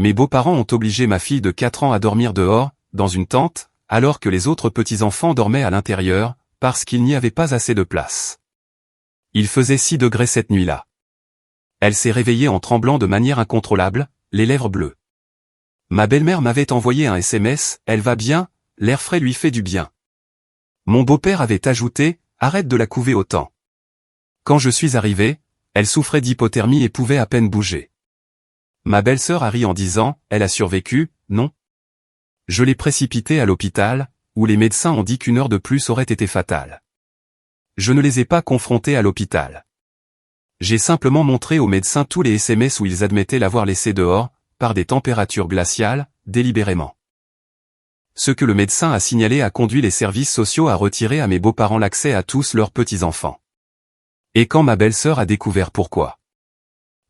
Mes beaux-parents ont obligé ma fille de 4 ans à dormir dehors, dans une tente, alors que les autres petits-enfants dormaient à l'intérieur, parce qu'il n'y avait pas assez de place. Il faisait 6 degrés cette nuit-là. Elle s'est réveillée en tremblant de manière incontrôlable, les lèvres bleues. Ma belle-mère m'avait envoyé un SMS, elle va bien, l'air frais lui fait du bien. Mon beau-père avait ajouté, arrête de la couver autant. Quand je suis arrivé, elle souffrait d'hypothermie et pouvait à peine bouger. Ma belle-sœur a ri en disant, elle a survécu, non? Je l'ai précipitée à l'hôpital, où les médecins ont dit qu'1 heure de plus aurait été fatale. Je ne les ai pas confrontés à l'hôpital. J'ai simplement montré aux médecins tous les SMS où ils admettaient l'avoir laissée dehors, par des températures glaciales, délibérément. Ce que le médecin a signalé a conduit les services sociaux à retirer à mes beaux-parents l'accès à tous leurs petits-enfants. Et quand ma belle-sœur a découvert pourquoi.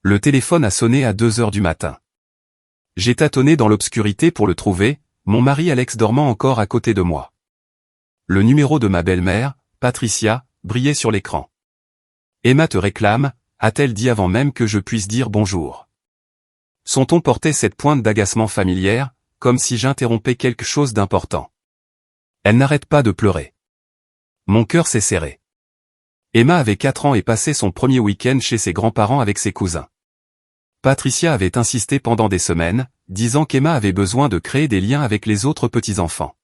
Le téléphone a sonné à 2 heures du matin. J'ai tâtonné dans l'obscurité pour le trouver, mon mari Alex dormant encore à côté de moi. Le numéro de ma belle-mère, Patricia, brillait sur l'écran. Emma te réclame, a-t-elle dit avant même que je puisse dire bonjour. Son ton portait cette pointe d'agacement familière, comme si j'interrompais quelque chose d'important. Elle n'arrête pas de pleurer. Mon cœur s'est serré. Emma avait 4 ans et passait son premier week-end chez ses grands-parents avec ses cousins. Patricia avait insisté pendant des semaines, disant qu'Emma avait besoin de créer des liens avec les autres petits-enfants.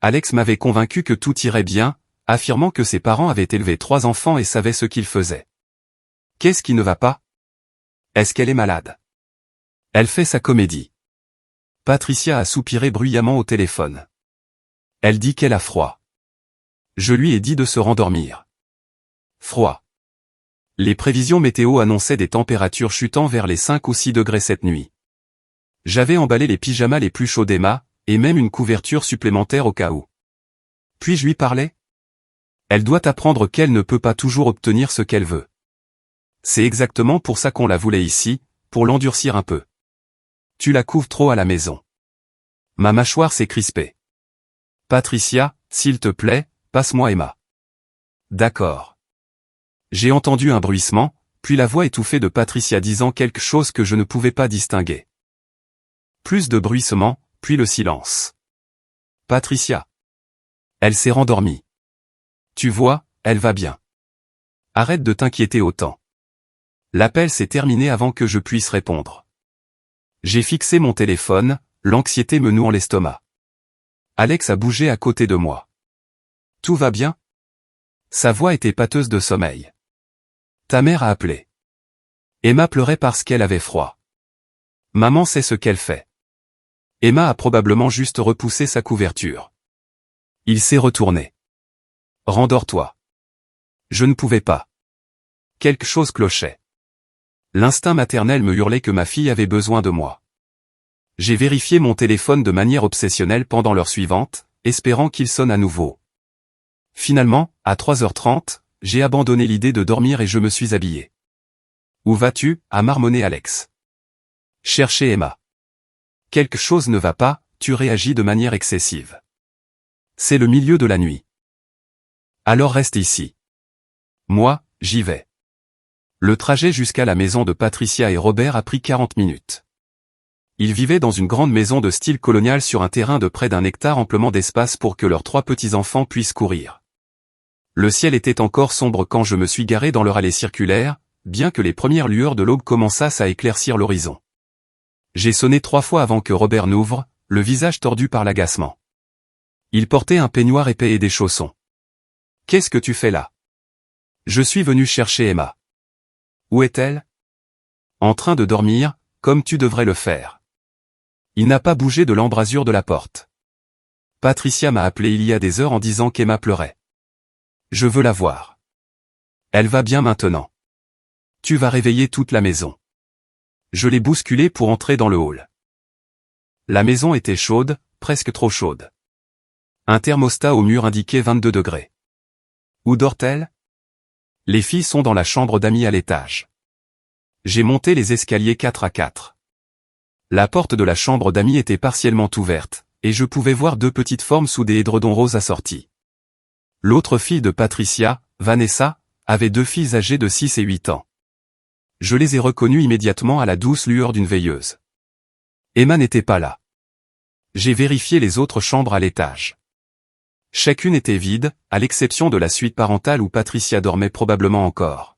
Alex m'avait convaincu que tout irait bien, affirmant que ses parents avaient élevé 3 enfants et savaient ce qu'ils faisaient. Qu'est-ce qui ne va pas? Est-ce qu'elle est malade? Elle fait sa comédie. Patricia a soupiré bruyamment au téléphone. Elle dit qu'elle a froid. Je lui ai dit de se rendormir. Froid. Les prévisions météo annonçaient des températures chutant vers les 5 ou 6 degrés cette nuit. J'avais emballé les pyjamas les plus chauds d'Emma, et même une couverture supplémentaire au cas où. Puis je lui parlais. Elle doit apprendre qu'elle ne peut pas toujours obtenir ce qu'elle veut. C'est exactement pour ça qu'on la voulait ici, pour l'endurcir un peu. Tu la couves trop à la maison. Ma mâchoire s'est crispée. Patricia, s'il te plaît, passe-moi Emma. D'accord. J'ai entendu un bruissement, puis la voix étouffée de Patricia disant quelque chose que je ne pouvais pas distinguer. Plus de bruissement, puis le silence. Patricia. Elle s'est rendormie. Tu vois, elle va bien. Arrête de t'inquiéter autant. L'appel s'est terminé avant que je puisse répondre. J'ai fixé mon téléphone, l'anxiété me nouant l'estomac. Alex a bougé à côté de moi. Tout va bien? Sa voix était pâteuse de sommeil. Ta mère a appelé. Emma pleurait parce qu'elle avait froid. Maman sait ce qu'elle fait. Emma a probablement juste repoussé sa couverture. Il s'est retourné. Rendors-toi. Je ne pouvais pas. Quelque chose clochait. L'instinct maternel me hurlait que ma fille avait besoin de moi. J'ai vérifié mon téléphone de manière obsessionnelle pendant l'heure suivante, espérant qu'il sonne à nouveau. Finalement, à 3h30, j'ai abandonné l'idée de dormir et je me suis habillé. Où vas-tu? A marmonné Alex. Chercher Emma. Quelque chose ne va pas, tu réagis de manière excessive. C'est le milieu de la nuit. Alors reste ici. Moi, j'y vais. Le trajet jusqu'à la maison de Patricia et Robert a pris 40 minutes. Ils vivaient dans une grande maison de style colonial sur un terrain de près d'1 hectare amplement d'espace pour que leurs 3 petits-enfants puissent courir. Le ciel était encore sombre quand je me suis garé dans leur allée circulaire, bien que les premières lueurs de l'aube commençassent à éclaircir l'horizon. J'ai sonné 3 fois avant que Robert n'ouvre, le visage tordu par l'agacement. Il portait un peignoir épais et des chaussons. « Qu'est-ce que tu fais là? » Je suis venu chercher Emma. Où est-elle? En train de dormir, comme tu devrais le faire. Il n'a pas bougé de l'embrasure de la porte. Patricia m'a appelé il y a des heures en disant qu'Emma pleurait. Je veux la voir. Elle va bien maintenant. Tu vas réveiller toute la maison. Je l'ai bousculée pour entrer dans le hall. La maison était chaude, presque trop chaude. Un thermostat au mur indiquait 22 degrés. Où dort-elle? Les filles sont dans la chambre d'amis à l'étage. J'ai monté les escaliers 4 à 4. La porte de la chambre d'amis était partiellement ouverte, et je pouvais voir 2 petites formes sous des édredons roses assortis. L'autre fille de Patricia, Vanessa, avait 2 filles âgées de 6 et 8 ans. Je les ai reconnues immédiatement à la douce lueur d'une veilleuse. Emma n'était pas là. J'ai vérifié les autres chambres à l'étage. Chacune était vide, à l'exception de la suite parentale où Patricia dormait probablement encore.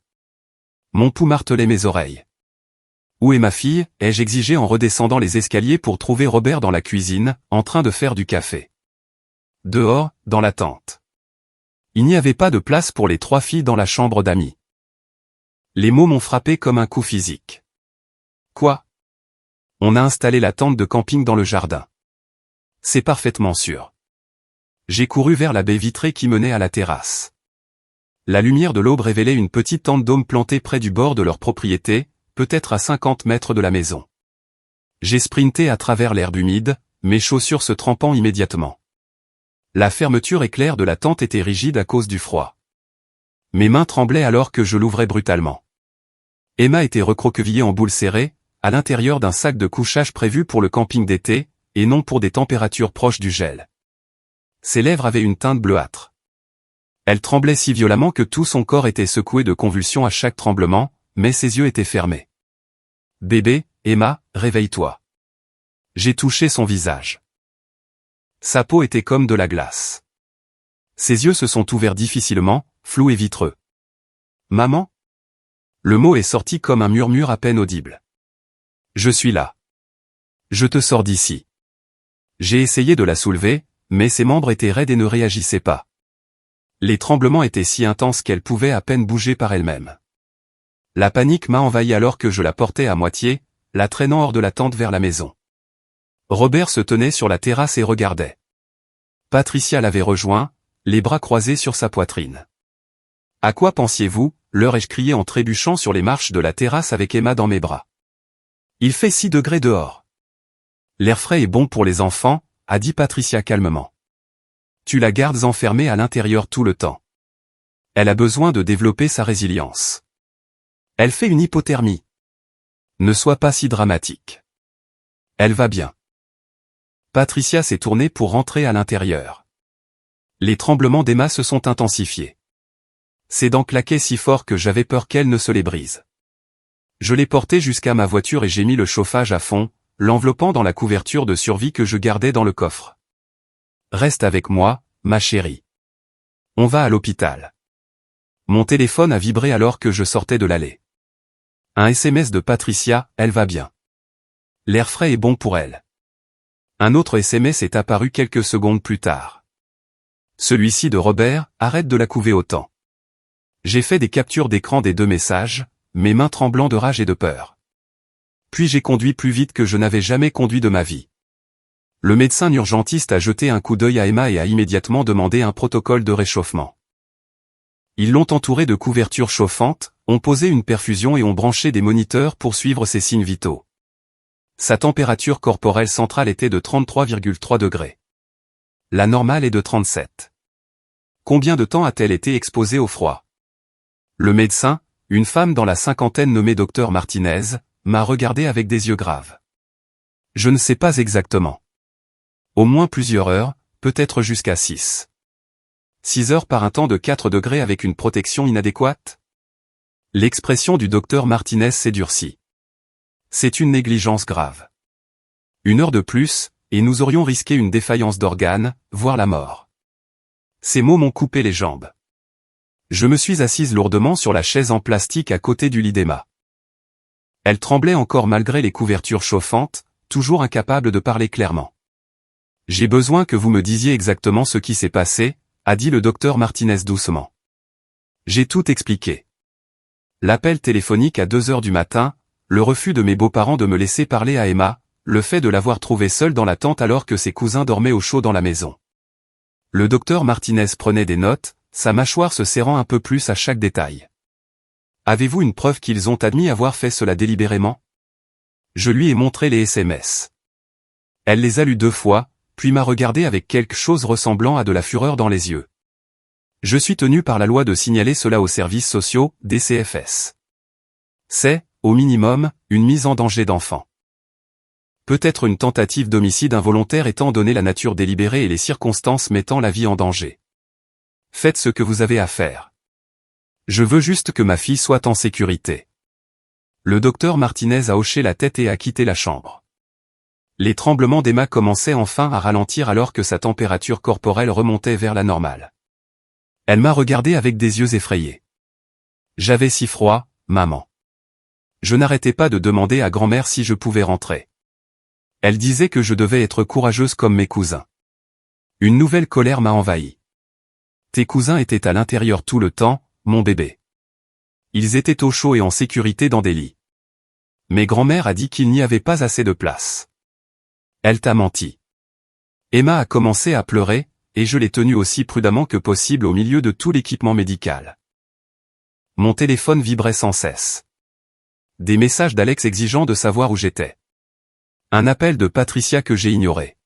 Mon pouls martelait mes oreilles. Où est ma fille, ai-je exigé en redescendant les escaliers pour trouver Robert dans la cuisine, en train de faire du café. Dehors, dans la tente. Il n'y avait pas de place pour les 3 filles dans la chambre d'amis. Les mots m'ont frappé comme un coup physique. Quoi? On a installé la tente de camping dans le jardin. C'est parfaitement sûr. J'ai couru vers la baie vitrée qui menait à la terrasse. La lumière de l'aube révélait une petite tente d'hommes plantée près du bord de leur propriété, peut-être à 50 mètres de la maison. J'ai sprinté à travers l'herbe humide, mes chaussures se trempant immédiatement. La fermeture éclair de la tente était rigide à cause du froid. Mes mains tremblaient alors que je l'ouvrais brutalement. Emma était recroquevillée en boule serrée, à l'intérieur d'un sac de couchage prévu pour le camping d'été, et non pour des températures proches du gel. Ses lèvres avaient une teinte bleuâtre. Elle tremblait si violemment que tout son corps était secoué de convulsions à chaque tremblement, mais ses yeux étaient fermés. « Bébé, Emma, réveille-toi. » J'ai touché son visage. Sa peau était comme de la glace. Ses yeux se sont ouverts difficilement, flous et vitreux. « Maman ?» Le mot est sorti comme un murmure à peine audible. « Je suis là. Je te sors d'ici. » J'ai essayé de la soulever, mais ses membres étaient raides et ne réagissaient pas. Les tremblements étaient si intenses qu'elle pouvait à peine bouger par elle-même. La panique m'a envahi alors que je la portais à moitié, la traînant hors de la tente vers la maison. Robert se tenait sur la terrasse et regardait. Patricia l'avait rejoint, les bras croisés sur sa poitrine. « À quoi pensiez-vous » leur ai-je crié en trébuchant sur les marches de la terrasse avec Emma dans mes bras. « Il fait 6 degrés dehors. »« L'air frais est bon pour les enfants », a dit Patricia calmement. « Tu la gardes enfermée à l'intérieur tout le temps. Elle a besoin de développer sa résilience. Elle fait une hypothermie. Ne sois pas si dramatique. Elle va bien. » Patricia s'est tournée pour rentrer à l'intérieur. Les tremblements d'Emma se sont intensifiés. Ses dents claquaient si fort que j'avais peur qu'elle ne se les brise. Je l'ai portée jusqu'à ma voiture et j'ai mis le chauffage à fond, l'enveloppant dans la couverture de survie que je gardais dans le coffre. « Reste avec moi, ma chérie. On va à l'hôpital. » Mon téléphone a vibré alors que je sortais de l'allée. Un SMS de Patricia, elle va bien. L'air frais est bon pour elle. Un autre SMS est apparu quelques secondes plus tard. Celui-ci de Robert, arrête de la couver autant. J'ai fait des captures d'écran des 2 messages, mes mains tremblant de rage et de peur. Puis j'ai conduit plus vite que je n'avais jamais conduit de ma vie. Le médecin urgentiste a jeté un coup d'œil à Emma et a immédiatement demandé un protocole de réchauffement. Ils l'ont entourée de couvertures chauffantes, ont posé une perfusion et ont branché des moniteurs pour suivre ses signes vitaux. Sa température corporelle centrale était de 33,3 degrés. La normale est de 37. Combien de temps a-t-elle été exposée au froid? Le médecin, une femme dans la cinquantaine nommée Dr Martinez, m'a regardé avec des yeux graves. Je ne sais pas exactement. Au moins plusieurs heures, peut-être jusqu'à 6. 6 heures par un temps de 4 degrés avec une protection inadéquate? L'expression du docteur Martinez s'est durcie. C'est une négligence grave. 1 heure de plus, et nous aurions risqué une défaillance d'organes, voire la mort. Ces mots m'ont coupé les jambes. Je me suis assise lourdement sur la chaise en plastique à côté du lit d'Emma. Elle tremblait encore malgré les couvertures chauffantes, toujours incapable de parler clairement. « J'ai besoin que vous me disiez exactement ce qui s'est passé », a dit le docteur Martinez doucement. J'ai tout expliqué. L'appel téléphonique à 2 heures du matin, le refus de mes beaux-parents de me laisser parler à Emma, le fait de l'avoir trouvée seule dans la tente alors que ses cousins dormaient au chaud dans la maison. Le docteur Martinez prenait des notes, sa mâchoire se serrant un peu plus à chaque détail. Avez-vous une preuve qu'ils ont admis avoir fait cela délibérément? Je lui ai montré les SMS. Elle les a lus 2 fois, puis m'a regardé avec quelque chose ressemblant à de la fureur dans les yeux. Je suis tenu par la loi de signaler cela aux services sociaux, DCFS. C'est, au minimum, une mise en danger d'enfant. Peut-être une tentative d'homicide involontaire étant donné la nature délibérée et les circonstances mettant la vie en danger. Faites ce que vous avez à faire. Je veux juste que ma fille soit en sécurité. Le docteur Martinez a hoché la tête et a quitté la chambre. Les tremblements d'Emma commençaient enfin à ralentir alors que sa température corporelle remontait vers la normale. Elle m'a regardé avec des yeux effrayés. J'avais si froid, maman. Je n'arrêtais pas de demander à grand-mère si je pouvais rentrer. Elle disait que je devais être courageuse comme mes cousins. Une nouvelle colère m'a envahi. Tes cousins étaient à l'intérieur tout le temps, mon bébé. Ils étaient au chaud et en sécurité dans des lits. Mais grand-mère a dit qu'il n'y avait pas assez de place. Elle t'a menti. Emma a commencé à pleurer, et je l'ai tenue aussi prudemment que possible au milieu de tout l'équipement médical. Mon téléphone vibrait sans cesse. Des messages d'Alex exigeant de savoir où j'étais. Un appel de Patricia que j'ai ignoré.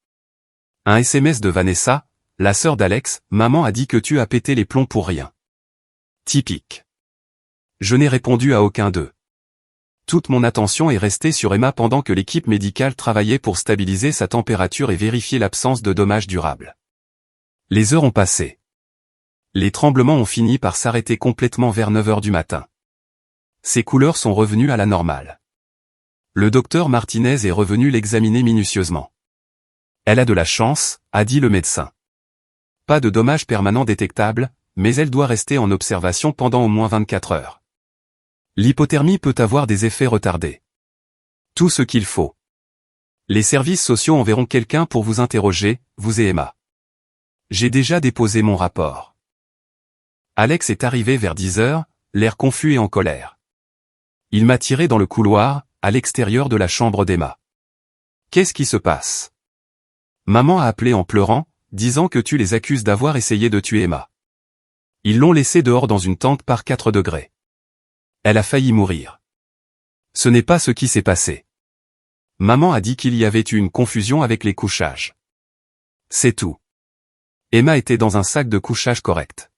Un SMS de Vanessa, la sœur d'Alex, maman a dit que tu as pété les plombs pour rien. Typique. Je n'ai répondu à aucun d'eux. Toute mon attention est restée sur Emma pendant que l'équipe médicale travaillait pour stabiliser sa température et vérifier l'absence de dommages durables. Les heures ont passé. Les tremblements ont fini par s'arrêter complètement vers 9 heures du matin. Ses couleurs sont revenues à la normale. Le docteur Martinez est revenu l'examiner minutieusement. Elle a de la chance, a dit le médecin. Pas de dommages permanents détectables, mais elle doit rester en observation pendant au moins 24 heures. L'hypothermie peut avoir des effets retardés. Tout ce qu'il faut. Les services sociaux enverront quelqu'un pour vous interroger, vous et Emma. J'ai déjà déposé mon rapport. Alex est arrivé vers 10 heures, l'air confus et en colère. Il m'a tiré dans le couloir, à l'extérieur de la chambre d'Emma. Qu'est-ce qui se passe? Maman a appelé en pleurant, disant que tu les accuses d'avoir essayé de tuer Emma. Ils l'ont laissée dehors dans une tente par 4 degrés. Elle a failli mourir. Ce n'est pas ce qui s'est passé. Maman a dit qu'il y avait eu une confusion avec les couchages. C'est tout. Emma était dans un sac de couchage correct.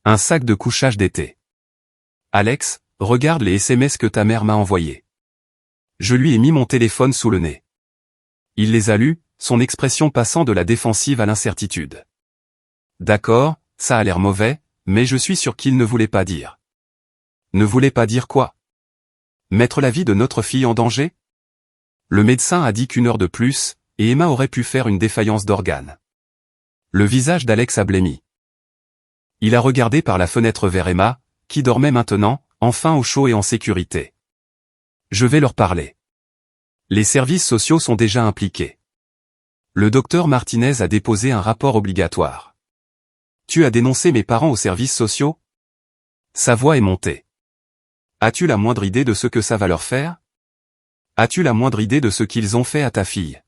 Un sac de couchage d'été. Alex, regarde les SMS que ta mère m'a envoyés. Je lui ai mis mon téléphone sous le nez. Il les a lus, son expression passant de la défensive à l'incertitude. D'accord, ça a l'air mauvais, mais je suis sûr qu'il ne voulait pas dire. Ne voulait pas dire quoi? Mettre la vie de notre fille en danger? Le médecin a dit qu'1 heure de plus, et Emma aurait pu faire une défaillance d'organes. Le visage d'Alex a blêmi. Il a regardé par la fenêtre vers Emma, qui dormait maintenant, enfin au chaud et en sécurité. Je vais leur parler. Les services sociaux sont déjà impliqués. Le docteur Martinez a déposé un rapport obligatoire. Tu as dénoncé mes parents aux services sociaux? Sa voix est montée. As-tu la moindre idée de ce que ça va leur faire? As-tu la moindre idée de ce qu'ils ont fait à ta fille?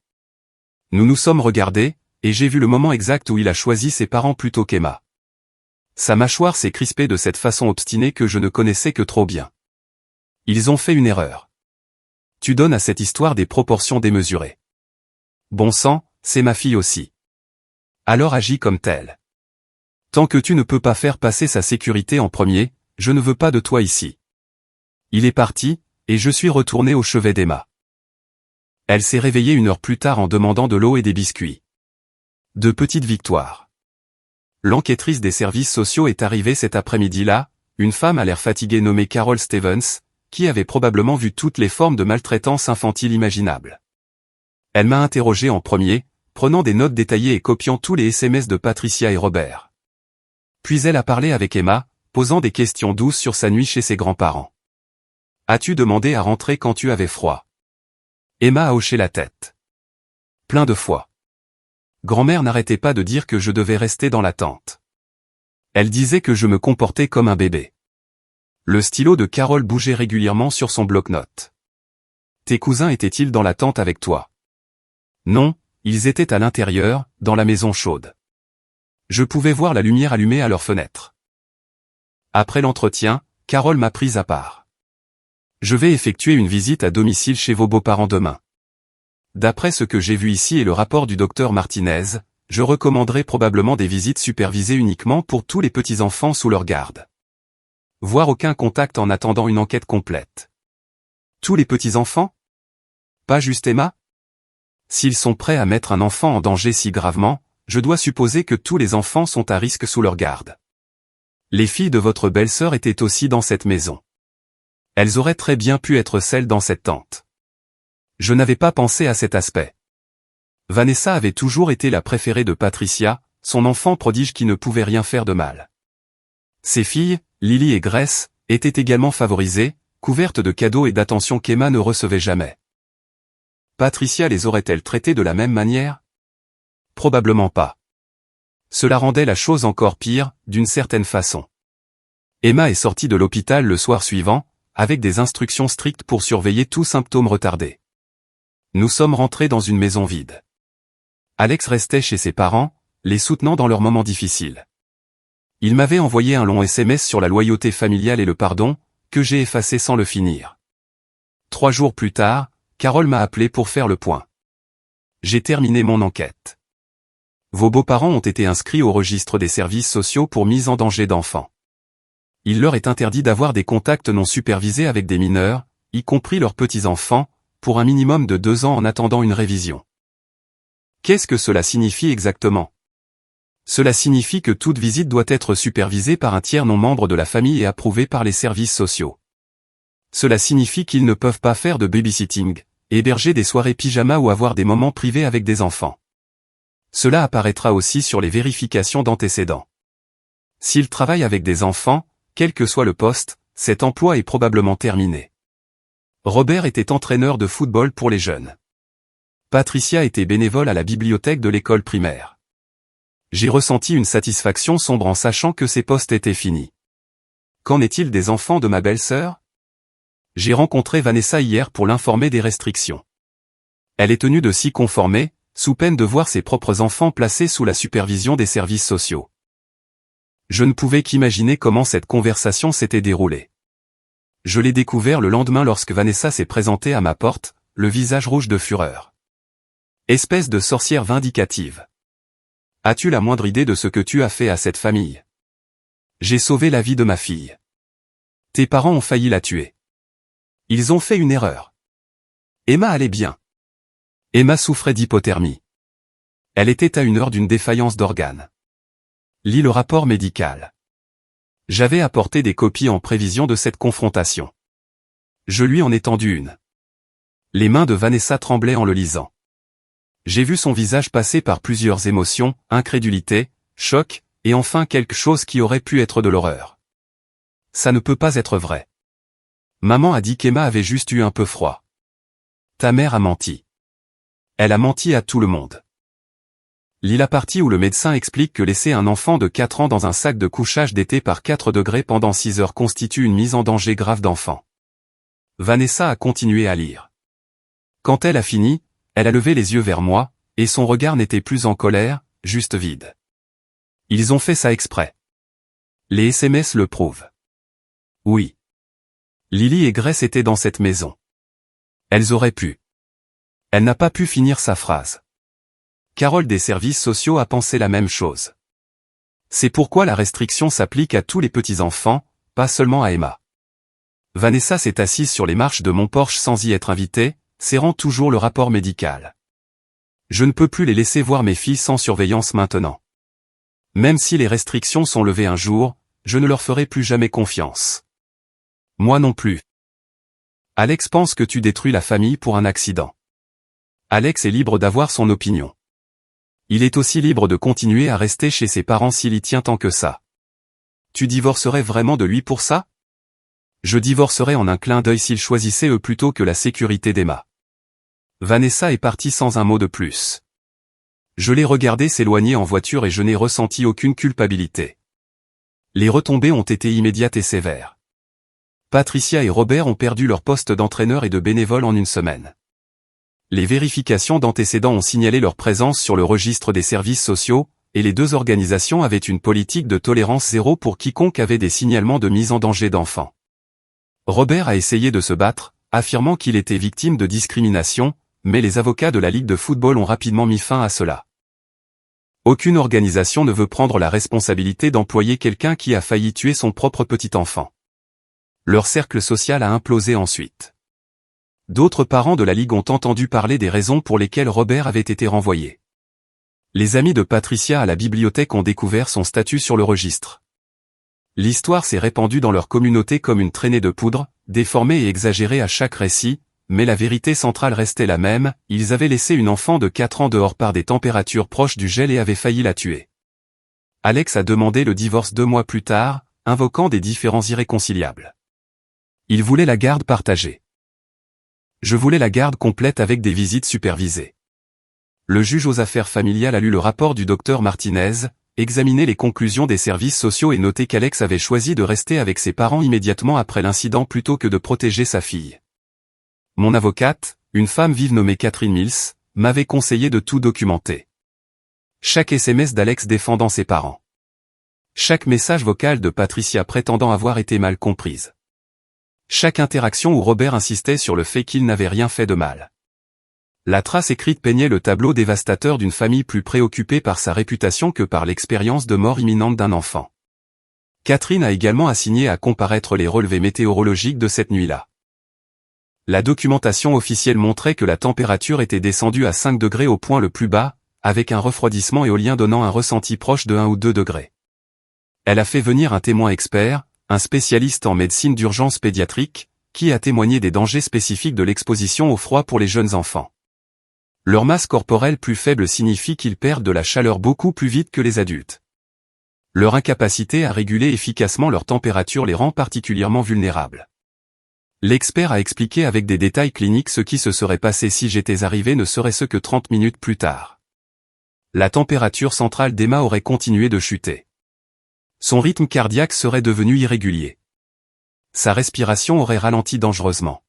Nous nous sommes regardés, et j'ai vu le moment exact où il a choisi ses parents plutôt qu'Emma. Sa mâchoire s'est crispée de cette façon obstinée que je ne connaissais que trop bien. Ils ont fait une erreur. Tu donnes à cette histoire des proportions démesurées. Bon sang, c'est ma fille aussi. Alors agis comme telle. Tant que tu ne peux pas faire passer sa sécurité en premier, je ne veux pas de toi ici. Il est parti, et je suis retourné au chevet d'Emma. Elle s'est réveillée 1 heure plus tard en demandant de l'eau et des biscuits. De petites victoires. L'enquêtrice des services sociaux est arrivée cet après-midi-là, une femme à l'air fatiguée nommée Carol Stevens, qui avait probablement vu toutes les formes de maltraitance infantile imaginables. Elle m'a interrogé en premier, prenant des notes détaillées et copiant tous les SMS de Patricia et Robert. Puis elle a parlé avec Emma, posant des questions douces sur sa nuit chez ses grands-parents. As-tu demandé à rentrer quand tu avais froid? Emma a hoché la tête. Plein de fois. Grand-mère n'arrêtait pas de dire que je devais rester dans la tente. Elle disait que je me comportais comme un bébé. Le stylo de Carole bougeait régulièrement sur son bloc-notes. Tes cousins étaient-ils dans la tente avec toi? Non, ils étaient à l'intérieur, dans la maison chaude. Je pouvais voir la lumière allumée à leur fenêtre. Après l'entretien, Carole m'a prise à part. Je vais effectuer une visite à domicile chez vos beaux-parents demain. D'après ce que j'ai vu ici et le rapport du docteur Martinez, je recommanderais probablement des visites supervisées uniquement pour tous les petits-enfants sous leur garde. Voire aucun contact en attendant une enquête complète. Tous les petits-enfants? Pas juste Emma? S'ils sont prêts à mettre un enfant en danger si gravement, je dois supposer que tous les enfants sont à risque sous leur garde. Les filles de votre belle-sœur étaient aussi dans cette maison. Elles auraient très bien pu être celles dans cette tente. Je n'avais pas pensé à cet aspect. Vanessa avait toujours été la préférée de Patricia, son enfant prodige qui ne pouvait rien faire de mal. Ses filles, Lily et Grace, étaient également favorisées, couvertes de cadeaux et d'attentions qu'Emma ne recevait jamais. Patricia les aurait-elle traitées de la même manière? Probablement pas. Cela rendait la chose encore pire, d'une certaine façon. Emma est sortie de l'hôpital le soir suivant, avec des instructions strictes pour surveiller tout symptôme retardé. Nous sommes rentrés dans une maison vide. Alex restait chez ses parents, les soutenant dans leurs moments difficiles. Il m'avait envoyé un long SMS sur la loyauté familiale et le pardon, que j'ai effacé sans le finir. 3 jours plus tard, Carole m'a appelé pour faire le point. J'ai terminé mon enquête. Vos beaux-parents ont été inscrits au registre des services sociaux pour mise en danger d'enfants. Il leur est interdit d'avoir des contacts non supervisés avec des mineurs, y compris leurs petits-enfants, pour un minimum de 2 ans en attendant une révision. Qu'est-ce que cela signifie exactement? Cela signifie que toute visite doit être supervisée par un tiers non membre de la famille et approuvée par les services sociaux. Cela signifie qu'ils ne peuvent pas faire de babysitting, héberger des soirées pyjama ou avoir des moments privés avec des enfants. Cela apparaîtra aussi sur les vérifications d'antécédents. S'ils travaillent avec des enfants, quel que soit le poste, cet emploi est probablement terminé. Robert était entraîneur de football pour les jeunes. Patricia était bénévole à la bibliothèque de l'école primaire. J'ai ressenti une satisfaction sombre en sachant que ces postes étaient finis. Qu'en est-il des enfants de ma belle-sœur? J'ai rencontré Vanessa hier pour l'informer des restrictions. Elle est tenue de s'y conformer, sous peine de voir ses propres enfants placés sous la supervision des services sociaux. Je ne pouvais qu'imaginer comment cette conversation s'était déroulée. Je l'ai découvert le lendemain lorsque Vanessa s'est présentée à ma porte, le visage rouge de fureur. Espèce de sorcière vindicative. As-tu la moindre idée de ce que tu as fait à cette famille? J'ai sauvé la vie de ma fille. Tes parents ont failli la tuer. Ils ont fait une erreur. Emma allait bien. Emma souffrait d'hypothermie. Elle était à 1 heure d'une défaillance d'organes. Lis le rapport médical. J'avais apporté des copies en prévision de cette confrontation. Je lui en ai tendu une. Les mains de Vanessa tremblaient en le lisant. J'ai vu son visage passer par plusieurs émotions, incrédulité, choc, et enfin quelque chose qui aurait pu être de l'horreur. Ça ne peut pas être vrai. Maman a dit qu'Emma avait juste eu un peu froid. Ta mère a menti. Elle a menti à tout le monde. Lis la partie où le médecin explique que laisser un enfant de 4 ans dans un sac de couchage d'été par 4 degrés pendant 6 heures constitue une mise en danger grave d'enfant. Vanessa a continué à lire. Quand elle a fini, elle a levé les yeux vers moi, et son regard n'était plus en colère, juste vide. Ils ont fait ça exprès. Les SMS le prouvent. Oui. Lily et Grace étaient dans cette maison. Elles auraient pu. Elle n'a pas pu finir sa phrase. Carole des services sociaux a pensé la même chose. C'est pourquoi la restriction s'applique à tous les petits-enfants, pas seulement à Emma. Vanessa s'est assise sur les marches de mon Porsche sans y être invitée, serrant toujours le rapport médical. Je ne peux plus les laisser voir mes filles sans surveillance maintenant. Même si les restrictions sont levées un jour, je ne leur ferai plus jamais confiance. Moi non plus. Alex pense que tu détruis la famille pour un accident. Alex est libre d'avoir son opinion. Il est aussi libre de continuer à rester chez ses parents s'il y tient tant que ça. Tu divorcerais vraiment de lui pour ça? Je divorcerais en un clin d'œil s'il choisissait eux plutôt que la sécurité d'Emma. Vanessa est partie sans un mot de plus. Je l'ai regardé s'éloigner en voiture et je n'ai ressenti aucune culpabilité. Les retombées ont été immédiates et sévères. Patricia et Robert ont perdu leur poste d'entraîneur et de bénévole en 1 semaine. Les vérifications d'antécédents ont signalé leur présence sur le registre des services sociaux, et les 2 organisations avaient une politique de tolérance zéro pour quiconque avait des signalements de mise en danger d'enfants. Robert a essayé de se battre, affirmant qu'il était victime de discrimination, mais les avocats de la Ligue de football ont rapidement mis fin à cela. Aucune organisation ne veut prendre la responsabilité d'employer quelqu'un qui a failli tuer son propre petit enfant. Leur cercle social a implosé ensuite. D'autres parents de la Ligue ont entendu parler des raisons pour lesquelles Robert avait été renvoyé. Les amis de Patricia à la bibliothèque ont découvert son statut sur le registre. L'histoire s'est répandue dans leur communauté comme une traînée de poudre, déformée et exagérée à chaque récit, mais la vérité centrale restait la même, ils avaient laissé une enfant de 4 ans dehors par des températures proches du gel et avaient failli la tuer. Alex a demandé le divorce 2 mois plus tard, invoquant des différends irréconciliables. Il voulait la garde partagée. Je voulais la garde complète avec des visites supervisées. Le juge aux affaires familiales a lu le rapport du docteur Martinez, examiné les conclusions des services sociaux et noté qu'Alex avait choisi de rester avec ses parents immédiatement après l'incident plutôt que de protéger sa fille. Mon avocate, une femme vive nommée Catherine Mills, m'avait conseillé de tout documenter. Chaque SMS d'Alex défendant ses parents. Chaque message vocal de Patricia prétendant avoir été mal comprise. Chaque interaction où Robert insistait sur le fait qu'il n'avait rien fait de mal. La trace écrite peignait le tableau dévastateur d'une famille plus préoccupée par sa réputation que par l'expérience de mort imminente d'un enfant. Catherine a également assigné à comparaître les relevés météorologiques de cette nuit-là. La documentation officielle montrait que la température était descendue à 5 degrés au point le plus bas, avec un refroidissement éolien donnant un ressenti proche de 1 ou 2 degrés. Elle a fait venir un témoin expert, un spécialiste en médecine d'urgence pédiatrique, qui a témoigné des dangers spécifiques de l'exposition au froid pour les jeunes enfants. Leur masse corporelle plus faible signifie qu'ils perdent de la chaleur beaucoup plus vite que les adultes. Leur incapacité à réguler efficacement leur température les rend particulièrement vulnérables. L'expert a expliqué avec des détails cliniques ce qui se serait passé si j'étais arrivé ne serait-ce que 30 minutes plus tard. La température centrale d'Emma aurait continué de chuter. Son rythme cardiaque serait devenu irrégulier. Sa respiration aurait ralenti dangereusement.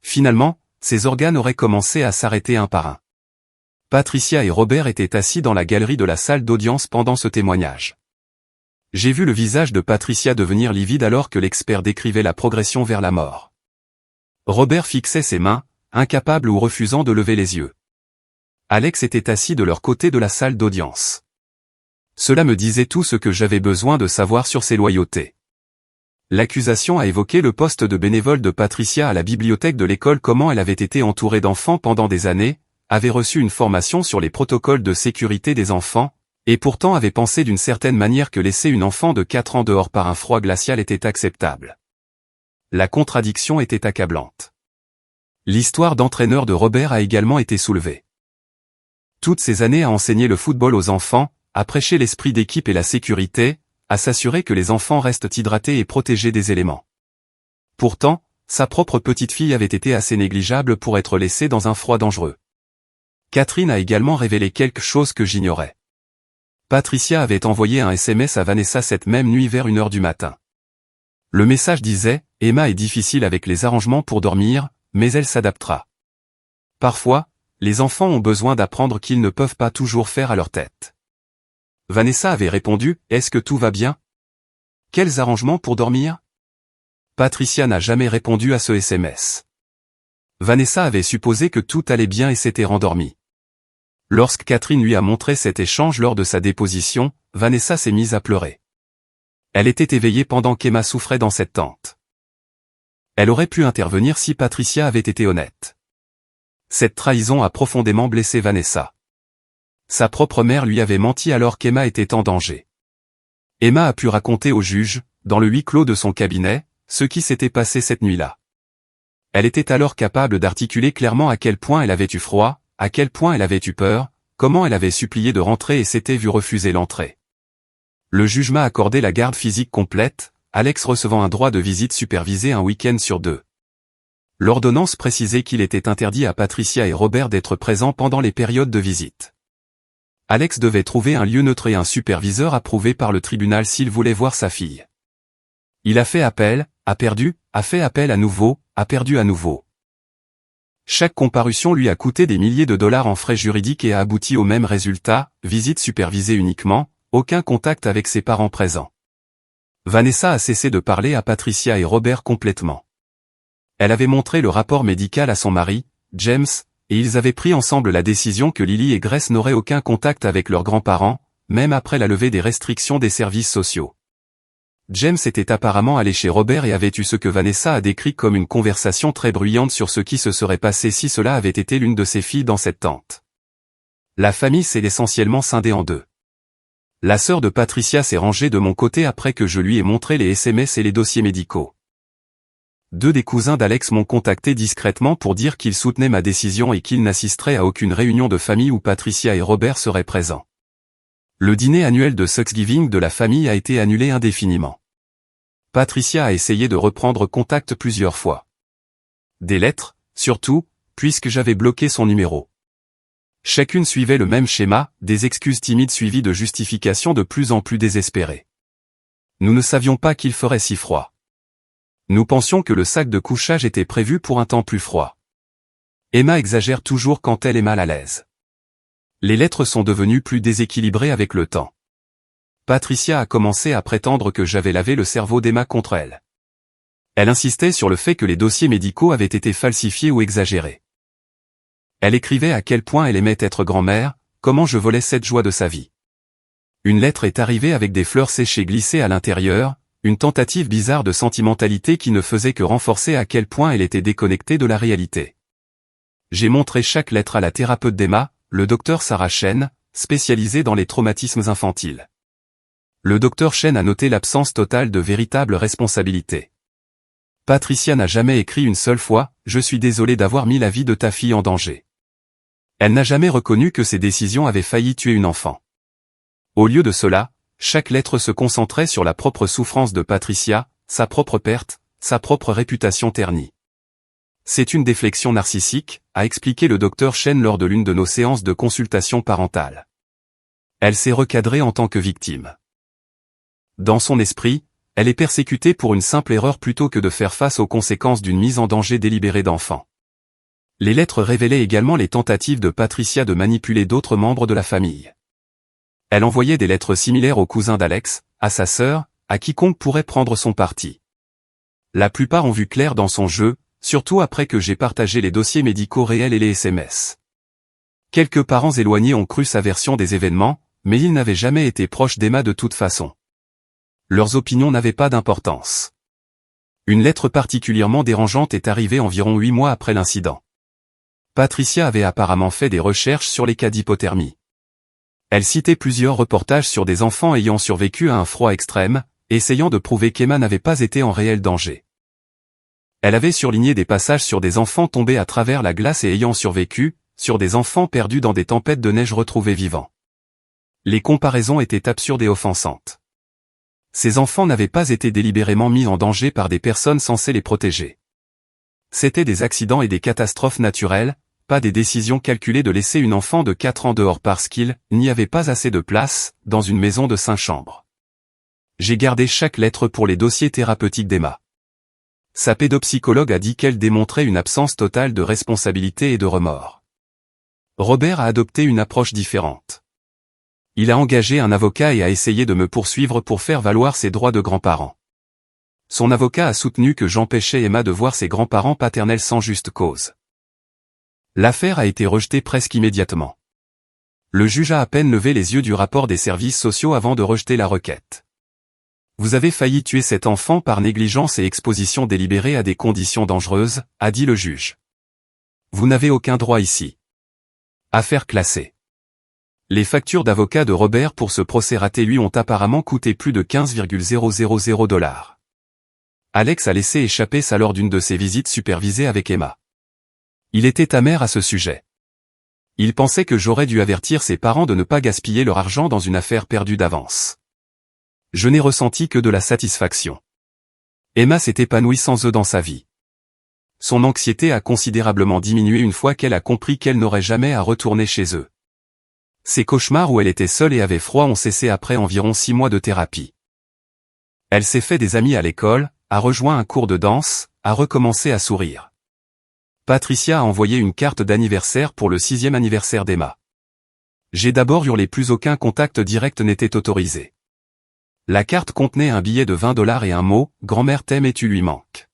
Finalement, ses organes auraient commencé à s'arrêter un par un. Patricia et Robert étaient assis dans la galerie de la salle d'audience pendant ce témoignage. J'ai vu le visage de Patricia devenir livide alors que l'expert décrivait la progression vers la mort. Robert fixait ses mains, incapable ou refusant de lever les yeux. Alex était assis de leur côté de la salle d'audience. Cela me disait tout ce que j'avais besoin de savoir sur ses loyautés. L'accusation a évoqué le poste de bénévole de Patricia à la bibliothèque de l'école, comment elle avait été entourée d'enfants pendant des années, avait reçu une formation sur les protocoles de sécurité des enfants, et pourtant avait pensé d'une certaine manière que laisser une enfant de 4 ans dehors par un froid glacial était acceptable. La contradiction était accablante. L'histoire d'entraîneur de Robert a également été soulevée. Toutes ces années à enseigner le football aux enfants, à prêcher l'esprit d'équipe et la sécurité, à s'assurer que les enfants restent hydratés et protégés des éléments. Pourtant, sa propre petite fille avait été assez négligeable pour être laissée dans un froid dangereux. Catherine a également révélé quelque chose que j'ignorais. Patricia avait envoyé un SMS à Vanessa cette même nuit vers 1h du matin. Le message disait « Emma est difficile avec les arrangements pour dormir, mais elle s'adaptera. Parfois, les enfants ont besoin d'apprendre qu'ils ne peuvent pas toujours faire à leur tête. » Vanessa avait répondu « Est-ce que tout va bien? Quels arrangements pour dormir ?» Patricia n'a jamais répondu à ce SMS. Vanessa avait supposé que tout allait bien et s'était rendormie. Lorsque Catherine lui a montré cet échange lors de sa déposition, Vanessa s'est mise à pleurer. Elle était éveillée pendant qu'Emma souffrait dans cette tente. Elle aurait pu intervenir si Patricia avait été honnête. Cette trahison a profondément blessé Vanessa. Sa propre mère lui avait menti alors qu'Emma était en danger. Emma a pu raconter au juge, dans le huis clos de son cabinet, ce qui s'était passé cette nuit-là. Elle était alors capable d'articuler clairement à quel point elle avait eu froid, à quel point elle avait eu peur, comment elle avait supplié de rentrer et s'était vue refuser l'entrée. Le juge m'a accordé la garde physique complète, Alex recevant un droit de visite supervisée un week-end sur 2. L'ordonnance précisait qu'il était interdit à Patricia et Robert d'être présents pendant les périodes de visite. Alex devait trouver un lieu neutre et un superviseur approuvé par le tribunal s'il voulait voir sa fille. Il a fait appel, a perdu, a fait appel à nouveau, a perdu à nouveau. Chaque comparution lui a coûté des milliers de dollars en frais juridiques et a abouti au même résultat, visite supervisée uniquement, aucun contact avec ses parents présents. Vanessa a cessé de parler à Patricia et Robert complètement. Elle avait montré le rapport médical à son mari, James, et ils avaient pris ensemble la décision que Lily et Grace n'auraient aucun contact avec leurs grands-parents, même après la levée des restrictions des services sociaux. James était apparemment allé chez Robert et avait eu ce que Vanessa a décrit comme une conversation très bruyante sur ce qui se serait passé si cela avait été l'une de ses filles dans cette tente. La famille s'est essentiellement scindée en deux. La sœur de Patricia s'est rangée de mon côté après que je lui ai montré les SMS et les dossiers médicaux. 2 des cousins d'Alex m'ont contacté discrètement pour dire qu'ils soutenaient ma décision et qu'ils n'assisteraient à aucune réunion de famille où Patricia et Robert seraient présents. Le dîner annuel de Thanksgiving de la famille a été annulé indéfiniment. Patricia a essayé de reprendre contact plusieurs fois. Des lettres, surtout, puisque j'avais bloqué son numéro. Chacune suivait le même schéma, des excuses timides suivies de justifications de plus en plus désespérées. Nous ne savions pas qu'il ferait si froid. Nous pensions que le sac de couchage était prévu pour un temps plus froid. Emma exagère toujours quand elle est mal à l'aise. Les lettres sont devenues plus déséquilibrées avec le temps. Patricia a commencé à prétendre que j'avais lavé le cerveau d'Emma contre elle. Elle insistait sur le fait que les dossiers médicaux avaient été falsifiés ou exagérés. Elle écrivait à quel point elle aimait être grand-mère, comment je volais cette joie de sa vie. Une lettre est arrivée avec des fleurs séchées glissées à l'intérieur, une tentative bizarre de sentimentalité qui ne faisait que renforcer à quel point elle était déconnectée de la réalité. J'ai montré chaque lettre à la thérapeute d'Emma, le docteur Sarah Chen, spécialisée dans les traumatismes infantiles. Le docteur Chen a noté l'absence totale de véritable responsabilité. Patricia n'a jamais écrit une seule fois « Je suis désolée d'avoir mis la vie de ta fille en danger ». Elle n'a jamais reconnu que ses décisions avaient failli tuer une enfant. Au lieu de cela, chaque lettre se concentrait sur la propre souffrance de Patricia, sa propre perte, sa propre réputation ternie. C'est une déflexion narcissique, a expliqué le docteur Chen lors de l'une de nos séances de consultation parentale. Elle s'est recadrée en tant que victime. Dans son esprit, elle est persécutée pour une simple erreur plutôt que de faire face aux conséquences d'une mise en danger délibérée d'enfant. Les lettres révélaient également les tentatives de Patricia de manipuler d'autres membres de la famille. Elle envoyait des lettres similaires aux cousins d'Alex, à sa sœur, à quiconque pourrait prendre son parti. La plupart ont vu clair dans son jeu, surtout après que j'ai partagé les dossiers médicaux réels et les SMS. Quelques parents éloignés ont cru sa version des événements, mais ils n'avaient jamais été proches d'Emma de toute façon. Leurs opinions n'avaient pas d'importance. Une lettre particulièrement dérangeante est arrivée environ 8 mois après l'incident. Patricia avait apparemment fait des recherches sur les cas d'hypothermie. Elle citait plusieurs reportages sur des enfants ayant survécu à un froid extrême, essayant de prouver qu'Emma n'avait pas été en réel danger. Elle avait surligné des passages sur des enfants tombés à travers la glace et ayant survécu, sur des enfants perdus dans des tempêtes de neige retrouvés vivants. Les comparaisons étaient absurdes et offensantes. Ces enfants n'avaient pas été délibérément mis en danger par des personnes censées les protéger. C'étaient des accidents et des catastrophes naturelles, pas des décisions calculées de laisser une enfant de 4 ans dehors parce qu'il n'y avait pas assez de place, dans une maison de 5 chambres. J'ai gardé chaque lettre pour les dossiers thérapeutiques d'Emma. Sa pédopsychologue a dit qu'elle démontrait une absence totale de responsabilité et de remords. Robert a adopté une approche différente. Il a engagé un avocat et a essayé de me poursuivre pour faire valoir ses droits de grands-parents. Son avocat a soutenu que j'empêchais Emma de voir ses grands-parents paternels sans juste cause. L'affaire a été rejetée presque immédiatement. Le juge a à peine levé les yeux du rapport des services sociaux avant de rejeter la requête. Vous avez failli tuer cet enfant par négligence et exposition délibérée à des conditions dangereuses, a dit le juge. Vous n'avez aucun droit ici. Affaire classée. Les factures d'avocat de Robert pour ce procès raté lui ont apparemment coûté plus de 15,000 $. Alex a laissé échapper ça lors d'une de ses visites supervisées avec Emma. Il était amer à ce sujet. Il pensait que j'aurais dû avertir ses parents de ne pas gaspiller leur argent dans une affaire perdue d'avance. Je n'ai ressenti que de la satisfaction. Emma s'est épanouie sans eux dans sa vie. Son anxiété a considérablement diminué une fois qu'elle a compris qu'elle n'aurait jamais à retourner chez eux. Ses cauchemars où elle était seule et avait froid ont cessé après environ 6 mois de thérapie. Elle s'est fait des amis à l'école, a rejoint un cours de danse, a recommencé à sourire. Patricia a envoyé une carte d'anniversaire pour le 6e anniversaire d'Emma. J'ai d'abord hurlé plus aucun contact direct n'était autorisé. La carte contenait un billet de 20 $ et un mot, « Grand-mère t'aime et tu lui manques ».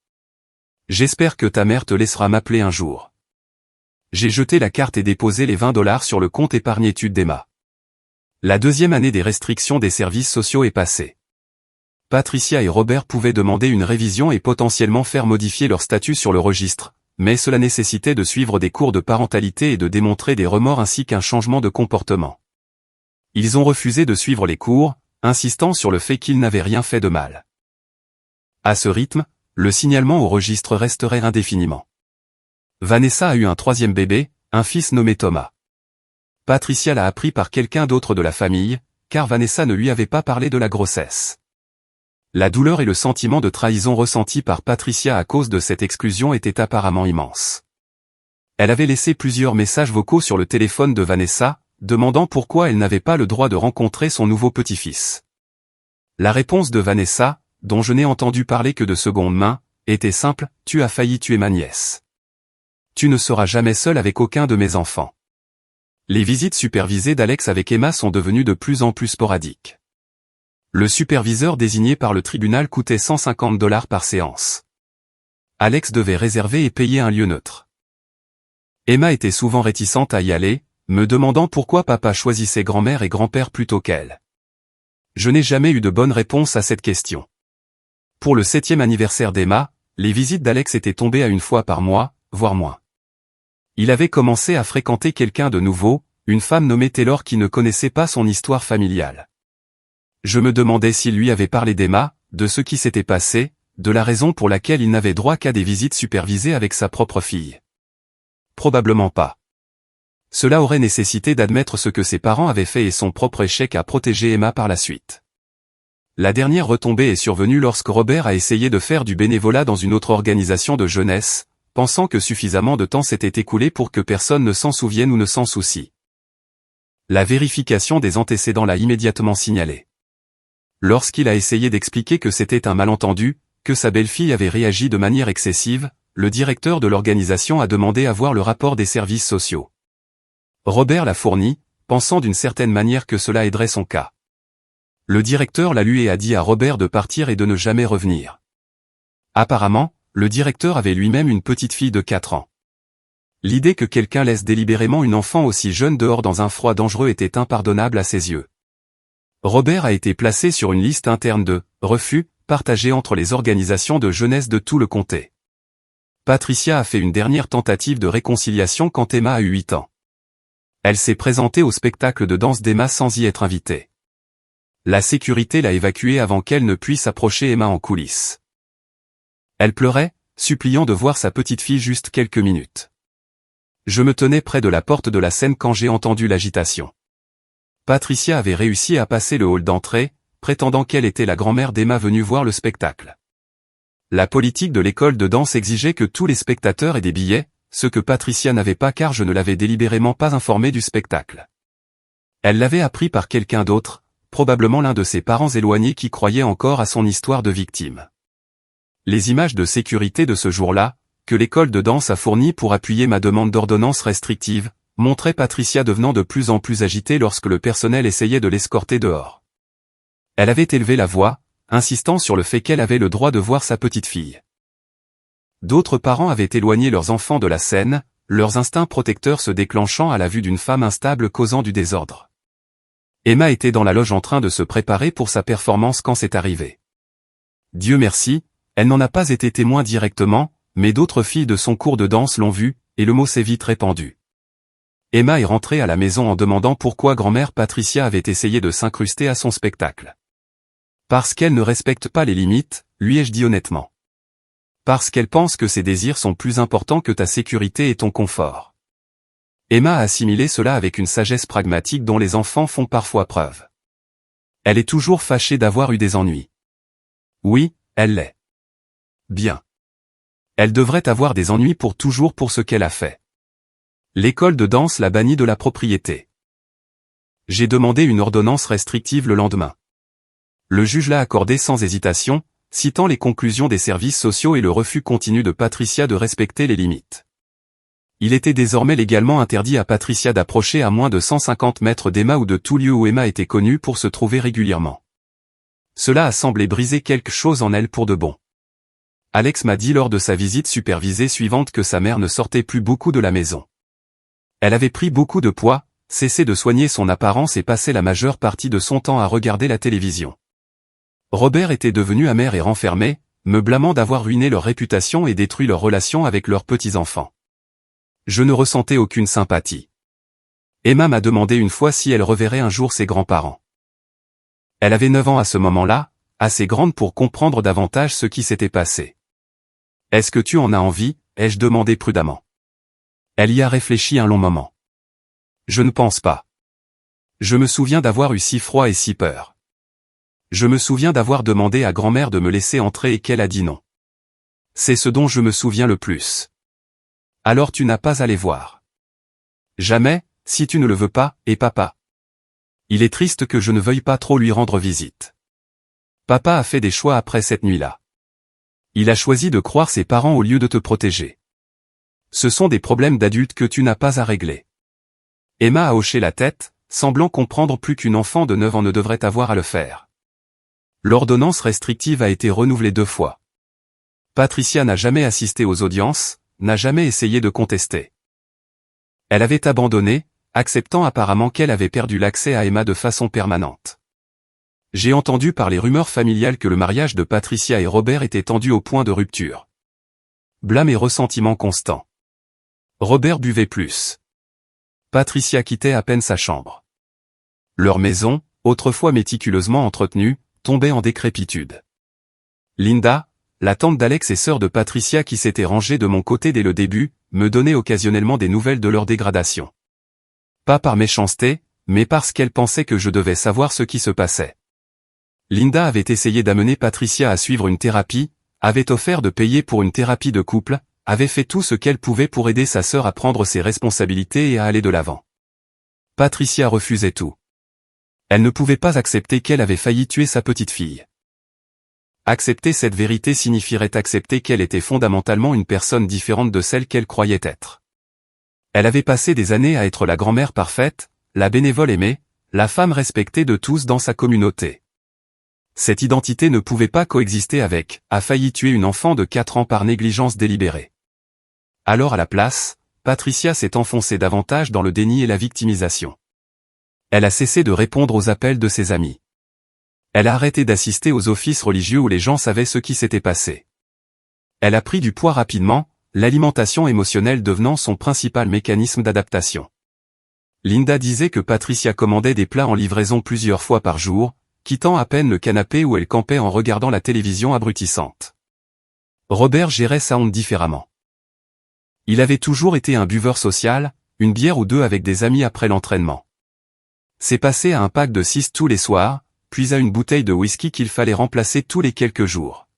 J'espère que ta mère te laissera m'appeler un jour. J'ai jeté la carte et déposé les 20 $ sur le compte épargne études d'Emma. La 2e année des restrictions des services sociaux est passée. Patricia et Robert pouvaient demander une révision et potentiellement faire modifier leur statut sur le registre, mais cela nécessitait de suivre des cours de parentalité et de démontrer des remords ainsi qu'un changement de comportement. Ils ont refusé de suivre les cours, insistant sur le fait qu'ils n'avaient rien fait de mal. À ce rythme, le signalement au registre resterait indéfiniment. Vanessa a eu un troisième bébé, un fils nommé Thomas. Patricia l'a appris par quelqu'un d'autre de la famille, car Vanessa ne lui avait pas parlé de la grossesse. La douleur et le sentiment de trahison ressenti par Patricia à cause de cette exclusion étaient apparemment immenses. Elle avait laissé plusieurs messages vocaux sur le téléphone de Vanessa, demandant pourquoi elle n'avait pas le droit de rencontrer son nouveau petit-fils. La réponse de Vanessa, dont je n'ai entendu parler que de seconde main, était simple: « Tu as failli tuer ma nièce. Tu ne seras jamais seul avec aucun de mes enfants. » Les visites supervisées d'Alex avec Emma sont devenues de plus en plus sporadiques. Le superviseur désigné par le tribunal coûtait $150 par séance. Alex devait réserver et payer un lieu neutre. Emma était souvent réticente à y aller, me demandant pourquoi papa choisissait grand-mère et grand-père plutôt qu'elle. Je n'ai jamais eu de bonne réponse à cette question. Pour le 7e anniversaire d'Emma, les visites d'Alex étaient tombées à une fois par mois, voire moins. Il avait commencé à fréquenter quelqu'un de nouveau, une femme nommée Taylor qui ne connaissait pas son histoire familiale. Je me demandais s'il lui avait parlé d'Emma, de ce qui s'était passé, de la raison pour laquelle il n'avait droit qu'à des visites supervisées avec sa propre fille. Probablement pas. Cela aurait nécessité d'admettre ce que ses parents avaient fait et son propre échec à protéger Emma par la suite. La dernière retombée est survenue lorsque Robert a essayé de faire du bénévolat dans une autre organisation de jeunesse, pensant que suffisamment de temps s'était écoulé pour que personne ne s'en souvienne ou ne s'en soucie. La vérification des antécédents l'a immédiatement signalé. Lorsqu'il a essayé d'expliquer que c'était un malentendu, que sa belle-fille avait réagi de manière excessive, le directeur de l'organisation a demandé à voir le rapport des services sociaux. Robert l'a fourni, pensant d'une certaine manière que cela aiderait son cas. Le directeur l'a lu et a dit à Robert de partir et de ne jamais revenir. Apparemment, le directeur avait lui-même une petite fille de 4 ans. L'idée que quelqu'un laisse délibérément une enfant aussi jeune dehors dans un froid dangereux était impardonnable à ses yeux. Robert a été placé sur une liste interne de « refus » partagée entre les organisations de jeunesse de tout le comté. Patricia a fait une dernière tentative de réconciliation quand Emma a eu 8 ans. Elle s'est présentée au spectacle de danse d'Emma sans y être invitée. La sécurité l'a évacuée avant qu'elle ne puisse approcher Emma en coulisses. Elle pleurait, suppliant de voir sa petite fille juste quelques minutes. Je me tenais près de la porte de la scène quand j'ai entendu l'agitation. Patricia avait réussi à passer le hall d'entrée, prétendant qu'elle était la grand-mère d'Emma venue voir le spectacle. La politique de l'école de danse exigeait que tous les spectateurs aient des billets, ce que Patricia n'avait pas car je ne l'avais délibérément pas informée du spectacle. Elle l'avait appris par quelqu'un d'autre, probablement l'un de ses parents éloignés qui croyait encore à son histoire de victime. Les images de sécurité de ce jour-là, que l'école de danse a fournies pour appuyer ma demande d'ordonnance restrictive, montrait Patricia devenant de plus en plus agitée lorsque le personnel essayait de l'escorter dehors. Elle avait élevé la voix, insistant sur le fait qu'elle avait le droit de voir sa petite fille. D'autres parents avaient éloigné leurs enfants de la scène, leurs instincts protecteurs se déclenchant à la vue d'une femme instable causant du désordre. Emma était dans la loge en train de se préparer pour sa performance quand c'est arrivé. Dieu merci, elle n'en a pas été témoin directement, mais d'autres filles de son cours de danse l'ont vue, et le mot s'est vite répandu. Emma est rentrée à la maison en demandant pourquoi grand-mère Patricia avait essayé de s'incruster à son spectacle. Parce qu'elle ne respecte pas les limites, lui ai-je dit honnêtement. Parce qu'elle pense que ses désirs sont plus importants que ta sécurité et ton confort. Emma a assimilé cela avec une sagesse pragmatique dont les enfants font parfois preuve. Elle est toujours fâchée d'avoir eu des ennuis. Oui, elle l'est. Bien. Elle devrait avoir des ennuis pour toujours pour ce qu'elle a fait. L'école de danse l'a bannie de la propriété. J'ai demandé une ordonnance restrictive le lendemain. Le juge l'a accordée sans hésitation, citant les conclusions des services sociaux et le refus continu de Patricia de respecter les limites. Il était désormais légalement interdit à Patricia d'approcher à moins de 150 mètres d'Emma ou de tout lieu où Emma était connue pour se trouver régulièrement. Cela a semblé briser quelque chose en elle pour de bon. Alex m'a dit lors de sa visite supervisée suivante que sa mère ne sortait plus beaucoup de la maison. Elle avait pris beaucoup de poids, cessé de soigner son apparence et passait la majeure partie de son temps à regarder la télévision. Robert était devenu amer et renfermé, me blâmant d'avoir ruiné leur réputation et détruit leur relation avec leurs petits-enfants. Je ne ressentais aucune sympathie. Emma m'a demandé une fois si elle reverrait un jour ses grands-parents. Elle avait 9 ans à ce moment-là, assez grande pour comprendre davantage ce qui s'était passé. Est-ce que tu en as envie, ai-je demandé prudemment. Elle y a réfléchi un long moment. Je ne pense pas. Je me souviens d'avoir eu si froid et si peur. Je me souviens d'avoir demandé à grand-mère de me laisser entrer et qu'elle a dit non. C'est ce dont je me souviens le plus. Alors tu n'as pas à les voir. Jamais, si tu ne le veux pas, et papa. Il est triste que je ne veuille pas trop lui rendre visite. Papa a fait des choix après cette nuit-là. Il a choisi de croire ses parents au lieu de te protéger. Ce sont des problèmes d'adultes que tu n'as pas à régler. Emma a hoché la tête, semblant comprendre plus qu'une enfant de 9 ans ne devrait avoir à le faire. L'ordonnance restrictive a été renouvelée 2 fois. Patricia n'a jamais assisté aux audiences, n'a jamais essayé de contester. Elle avait abandonné, acceptant apparemment qu'elle avait perdu l'accès à Emma de façon permanente. J'ai entendu par les rumeurs familiales que le mariage de Patricia et Robert était tendu au point de rupture. Blâme et ressentiment constant. Robert buvait plus. Patricia quittait à peine sa chambre. Leur maison, autrefois méticuleusement entretenue, tombait en décrépitude. Linda, la tante d'Alex et sœur de Patricia qui s'était rangée de mon côté dès le début, me donnait occasionnellement des nouvelles de leur dégradation. Pas par méchanceté, mais parce qu'elle pensait que je devais savoir ce qui se passait. Linda avait essayé d'amener Patricia à suivre une thérapie, avait offert de payer pour une thérapie de couple, avait fait tout ce qu'elle pouvait pour aider sa sœur à prendre ses responsabilités et à aller de l'avant. Patricia refusait tout. Elle ne pouvait pas accepter qu'elle avait failli tuer sa petite fille. Accepter cette vérité signifierait accepter qu'elle était fondamentalement une personne différente de celle qu'elle croyait être. Elle avait passé des années à être la grand-mère parfaite, la bénévole aimée, la femme respectée de tous dans sa communauté. Cette identité ne pouvait pas coexister avec, a failli tuer une enfant de 4 ans par négligence délibérée. Alors à la place, Patricia s'est enfoncée davantage dans le déni et la victimisation. Elle a cessé de répondre aux appels de ses amis. Elle a arrêté d'assister aux offices religieux où les gens savaient ce qui s'était passé. Elle a pris du poids rapidement, l'alimentation émotionnelle devenant son principal mécanisme d'adaptation. Linda disait que Patricia commandait des plats en livraison plusieurs fois par jour, quittant à peine le canapé où elle campait en regardant la télévision abrutissante. Robert gérait sa honte différemment. Il avait toujours été un buveur social, une bière ou 2 avec des amis après l'entraînement. C'est passé à un pack de 6 tous les soirs, puis à une bouteille de whisky qu'il fallait remplacer tous les quelques jours.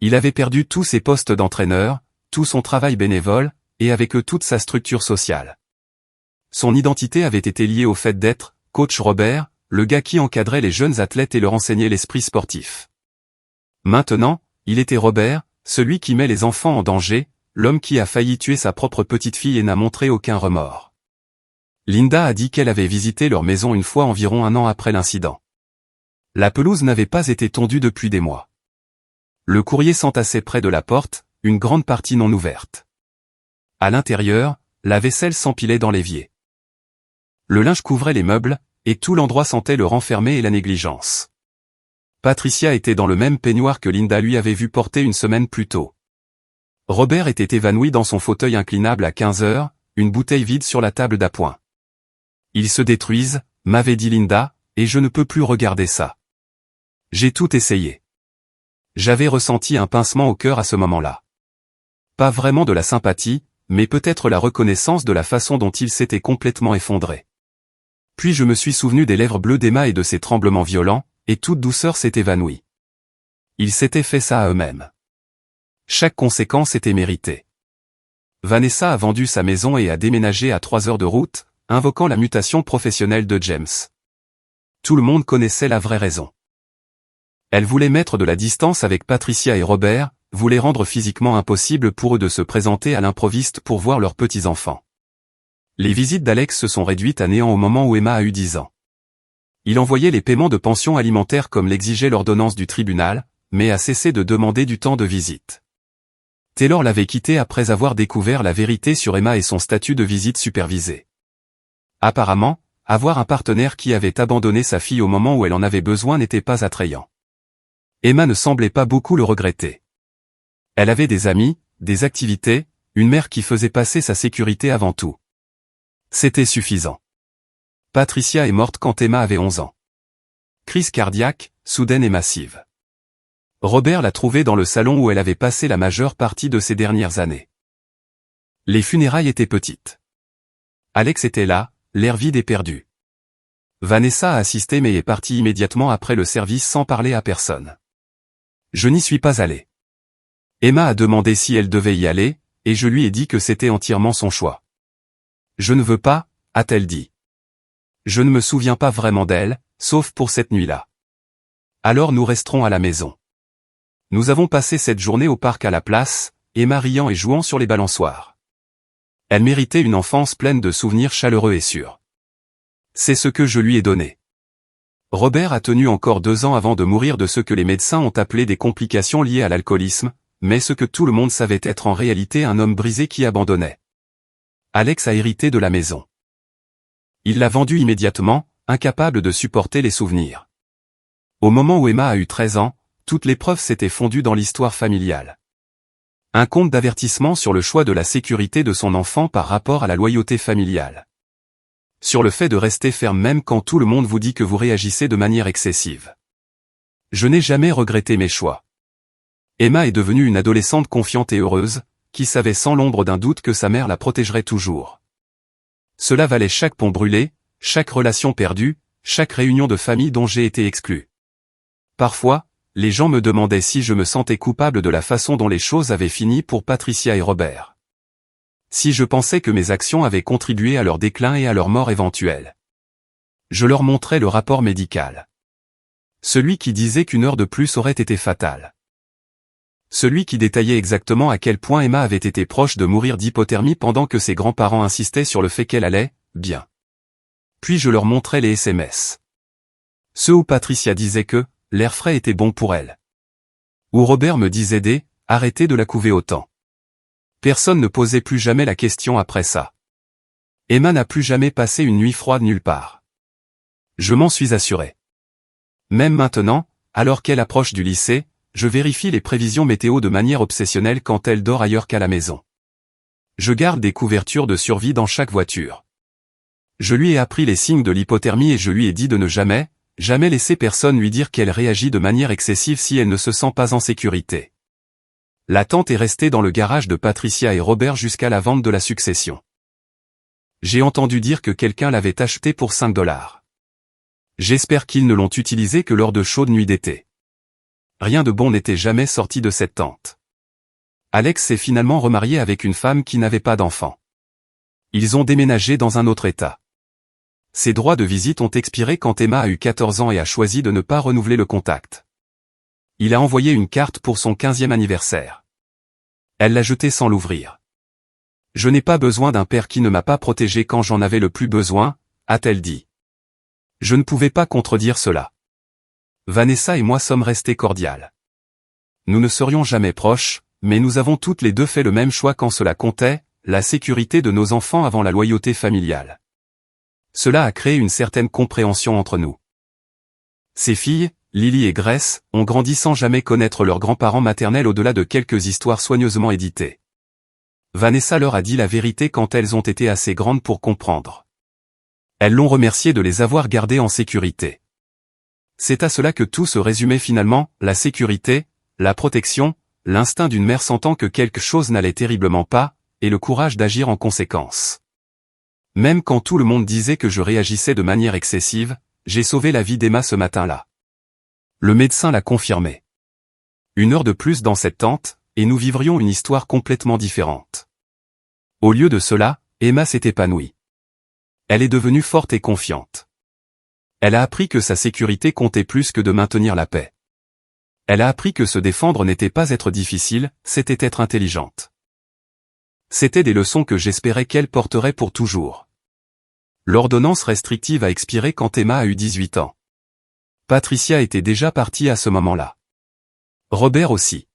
Il avait perdu tous ses postes d'entraîneur, tout son travail bénévole, et avec eux toute sa structure sociale. Son identité avait été liée au fait d'être, coach Robert, le gars qui encadrait les jeunes athlètes et leur enseignait l'esprit sportif. Maintenant, il était Robert, celui qui met les enfants en danger, l'homme qui a failli tuer sa propre petite fille et n'a montré aucun remords. Linda a dit qu'elle avait visité leur maison une fois environ 1 an après l'incident. La pelouse n'avait pas été tondue depuis des mois. Le courrier s'entassait près de la porte, une grande partie non ouverte. À l'intérieur, la vaisselle s'empilait dans l'évier. Le linge couvrait les meubles, et tout l'endroit sentait le renfermé et la négligence. Patricia était dans le même peignoir que Linda lui avait vu porter une semaine plus tôt. Robert était évanoui dans son fauteuil inclinable à 15 heures, une bouteille vide sur la table d'appoint. Ils se détruisent, m'avait dit Linda, et je ne peux plus regarder ça. J'ai tout essayé. J'avais ressenti un pincement au cœur à ce moment-là. Pas vraiment de la sympathie, mais peut-être la reconnaissance de la façon dont il s'était complètement effondré. Puis je me suis souvenu des lèvres bleues d'Emma et de ses tremblements violents, et toute douceur s'est évanouie. Ils s'étaient fait ça à eux-mêmes. Chaque conséquence était méritée. Vanessa a vendu sa maison et a déménagé à 3 heures de route, invoquant la mutation professionnelle de James. Tout le monde connaissait la vraie raison. Elle voulait mettre de la distance avec Patricia et Robert, voulait rendre physiquement impossible pour eux de se présenter à l'improviste pour voir leurs petits-enfants. Les visites d'Alex se sont réduites à néant au moment où Emma a eu 10 ans. Il envoyait les paiements de pension alimentaire comme l'exigeait l'ordonnance du tribunal, mais a cessé de demander du temps de visite. Taylor l'avait quitté après avoir découvert la vérité sur Emma et son statut de visite supervisée. Apparemment, avoir un partenaire qui avait abandonné sa fille au moment où elle en avait besoin n'était pas attrayant. Emma ne semblait pas beaucoup le regretter. Elle avait des amis, des activités, une mère qui faisait passer sa sécurité avant tout. C'était suffisant. Patricia est morte quand Emma avait 11 ans. Crise cardiaque, soudaine et massive. Robert l'a trouvée dans le salon où elle avait passé la majeure partie de ses dernières années. Les funérailles étaient petites. Alex était là, l'air vide et perdu. Vanessa a assisté mais est partie immédiatement après le service sans parler à personne. Je n'y suis pas allé. Emma a demandé si elle devait y aller, et je lui ai dit que c'était entièrement son choix. Je ne veux pas, a-t-elle dit. Je ne me souviens pas vraiment d'elle, sauf pour cette nuit-là. Alors nous resterons à la maison. Nous avons passé cette journée au parc à la place, Emma riant et jouant sur les balançoires. Elle méritait une enfance pleine de souvenirs chaleureux et sûrs. C'est ce que je lui ai donné. Robert a tenu encore 2 ans avant de mourir de ce que les médecins ont appelé des complications liées à l'alcoolisme, mais ce que tout le monde savait être en réalité un homme brisé qui abandonnait. Alex a hérité de la maison. Il l'a vendue immédiatement, incapable de supporter les souvenirs. Au moment où Emma a eu 13 ans, toutes les preuves s'étaient fondues dans l'histoire familiale. Un conte d'avertissement sur le choix de la sécurité de son enfant par rapport à la loyauté familiale. Sur le fait de rester ferme même quand tout le monde vous dit que vous réagissez de manière excessive. Je n'ai jamais regretté mes choix. Emma est devenue une adolescente confiante et heureuse, qui savait sans l'ombre d'un doute que sa mère la protégerait toujours. Cela valait chaque pont brûlé, chaque relation perdue, chaque réunion de famille dont j'ai été exclu. Parfois, les gens me demandaient si je me sentais coupable de la façon dont les choses avaient fini pour Patricia et Robert. Si je pensais que mes actions avaient contribué à leur déclin et à leur mort éventuelle. Je leur montrais le rapport médical. Celui qui disait qu'une heure de plus aurait été fatale. Celui qui détaillait exactement à quel point Emma avait été proche de mourir d'hypothermie pendant que ses grands-parents insistaient sur le fait qu'elle allait bien. Puis je leur montrais les SMS. Ceux où Patricia disait que l'air frais était bon pour elle. Où Robert me disait arrêtez de la couver autant. Personne ne posait plus jamais la question après ça. Emma n'a plus jamais passé une nuit froide nulle part. Je m'en suis assuré. Même maintenant, alors qu'elle approche du lycée, je vérifie les prévisions météo de manière obsessionnelle quand elle dort ailleurs qu'à la maison. Je garde des couvertures de survie dans chaque voiture. Je lui ai appris les signes de l'hypothermie et je lui ai dit de ne jamais laisser personne lui dire qu'elle réagit de manière excessive si elle ne se sent pas en sécurité. La tente est restée dans le garage de Patricia et Robert jusqu'à la vente de la succession. J'ai entendu dire que quelqu'un l'avait acheté pour $5. J'espère qu'ils ne l'ont utilisé que lors de chaudes nuits d'été. Rien de bon n'était jamais sorti de cette tente. Alex s'est finalement remarié avec une femme qui n'avait pas d'enfant. Ils ont déménagé dans un autre état. Ses droits de visite ont expiré quand Emma a eu 14 ans et a choisi de ne pas renouveler le contact. Il a envoyé une carte pour son 15e anniversaire. Elle l'a jetée sans l'ouvrir. Je n'ai pas besoin d'un père qui ne m'a pas protégé quand j'en avais le plus besoin, a-t-elle dit. Je ne pouvais pas contredire cela. Vanessa et moi sommes restés cordiales. Nous ne serions jamais proches, mais nous avons toutes les deux fait le même choix quand cela comptait, la sécurité de nos enfants avant la loyauté familiale. Cela a créé une certaine compréhension entre nous. Ses filles, Lily et Grace, ont grandi sans jamais connaître leurs grands-parents maternels au-delà de quelques histoires soigneusement éditées. Vanessa leur a dit la vérité quand elles ont été assez grandes pour comprendre. Elles l'ont remercié de les avoir gardées en sécurité. C'est à cela que tout se résumait finalement, la sécurité, la protection, l'instinct d'une mère sentant que quelque chose n'allait terriblement pas, et le courage d'agir en conséquence. Même quand tout le monde disait que je réagissais de manière excessive, j'ai sauvé la vie d'Emma ce matin-là. Le médecin l'a confirmé. 1 heure de plus dans cette tente, et nous vivrions une histoire complètement différente. Au lieu de cela, Emma s'est épanouie. Elle est devenue forte et confiante. Elle a appris que sa sécurité comptait plus que de maintenir la paix. Elle a appris que se défendre n'était pas être difficile, c'était être intelligente. C'étaient des leçons que j'espérais qu'elle porterait pour toujours. L'ordonnance restrictive a expiré quand Emma a eu 18 ans. Patricia était déjà partie à ce moment-là. Robert aussi.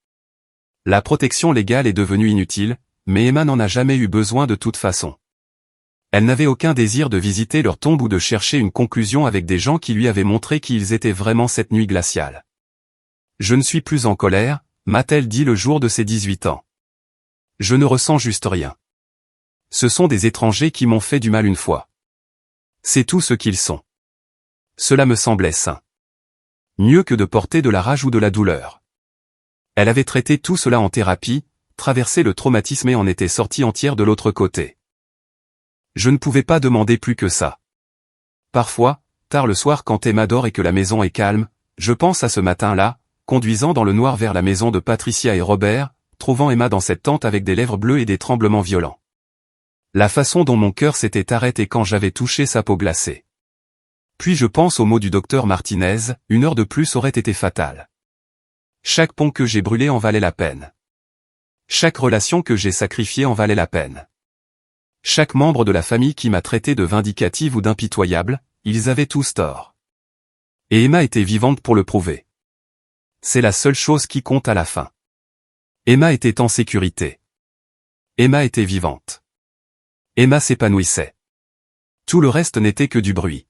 La protection légale est devenue inutile, mais Emma n'en a jamais eu besoin de toute façon. Elle n'avait aucun désir de visiter leur tombe ou de chercher une conclusion avec des gens qui lui avaient montré qui ils étaient vraiment cette nuit glaciale. Je ne suis plus en colère, m'a-t-elle dit le jour de ses 18 ans. Je ne ressens juste rien. Ce sont des étrangers qui m'ont fait du mal une fois. C'est tout ce qu'ils sont. Cela me semblait sain. Mieux que de porter de la rage ou de la douleur. Elle avait traité tout cela en thérapie, traversé le traumatisme et en était sortie entière de l'autre côté. Je ne pouvais pas demander plus que ça. Parfois, tard le soir quand Emma dort et que la maison est calme, je pense à ce matin-là, conduisant dans le noir vers la maison de Patricia et Robert, trouvant Emma dans cette tente avec des lèvres bleues et des tremblements violents. La façon dont mon cœur s'était arrêté quand j'avais touché sa peau glacée. Puis je pense aux mots du docteur Martinez, 1 heure de plus aurait été fatale. Chaque pont que j'ai brûlé en valait la peine. Chaque relation que j'ai sacrifiée en valait la peine. Chaque membre de la famille qui m'a traité de vindicative ou d'impitoyable, ils avaient tous tort. Et Emma était vivante pour le prouver. C'est la seule chose qui compte à la fin. Emma était en sécurité. Emma était vivante. Emma s'épanouissait. Tout le reste n'était que du bruit.